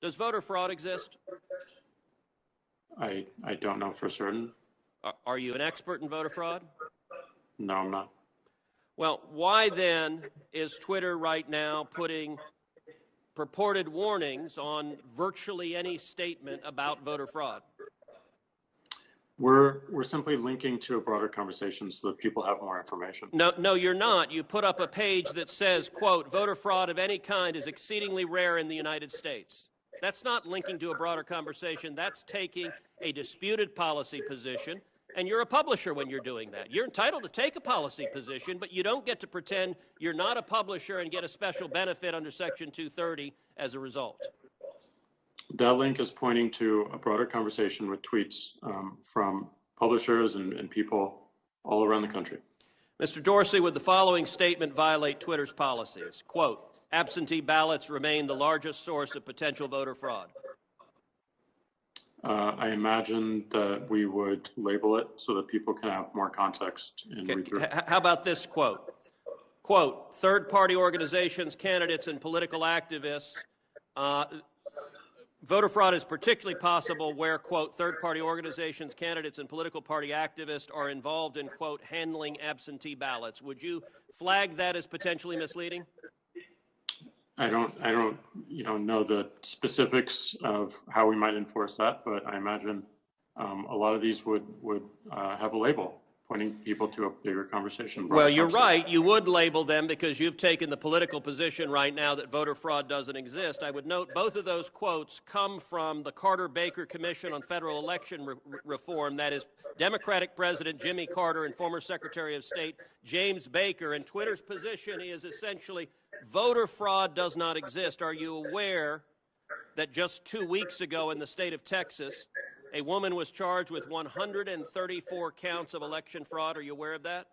Does voter fraud exist? I don't know for certain. Are you an expert in voter fraud? No, I'm not. Well, why then is Twitter right now putting purported warnings on virtually any statement about voter fraud? We're simply linking to a broader conversation so that people have more information. No, you're not. You put up a page that says, quote, voter fraud of any kind is exceedingly rare in the United States. That's not linking to a broader conversation. That's taking a disputed policy position, and you're a publisher when you're doing that. You're entitled to take a policy position, but you don't get to pretend you're not a publisher and get a special benefit under Section 230 as a result. That link is pointing to a broader conversation with tweets from publishers and people all around the country. Mr. Dorsey, would the following statement violate Twitter's policies? Quote, absentee ballots remain the largest source of potential voter fraud. I imagine that we would label it so that people can have more context and read through. How about this quote? Quote, third-party organizations, candidates, and political activists. Voter fraud is particularly possible where, quote, third-party organizations, candidates, and political party activists are involved in, quote, handling absentee ballots. Would you flag that as potentially misleading? I don't know the specifics of how we might enforce that, but I imagine a lot of these would have a label pointing people to a bigger conversation. Well, you're right. You would label them because you've taken the political position right now that voter fraud doesn't exist. I would note both of those quotes come from the Carter-Baker Commission on Federal Election Reform. That is Democratic President Jimmy Carter and former Secretary of State James Baker. And Twitter's position is essentially voter fraud does not exist. Are you aware that just 2 weeks ago in the state of Texas, a woman was charged with 134 counts of election fraud? Are you aware of that?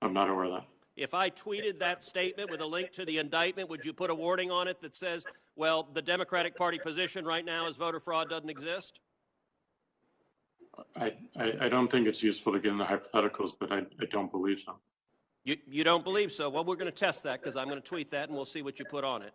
I'm not aware of that. If I tweeted that statement with a link to the indictment, would you put a warning on it that says, well, the Democratic Party position right now is voter fraud doesn't exist? I don't think it's useful to get into hypotheticals, but I don't believe so. You don't believe so? Well, we're going to test that because I'm going to tweet that and we'll see what you put on it.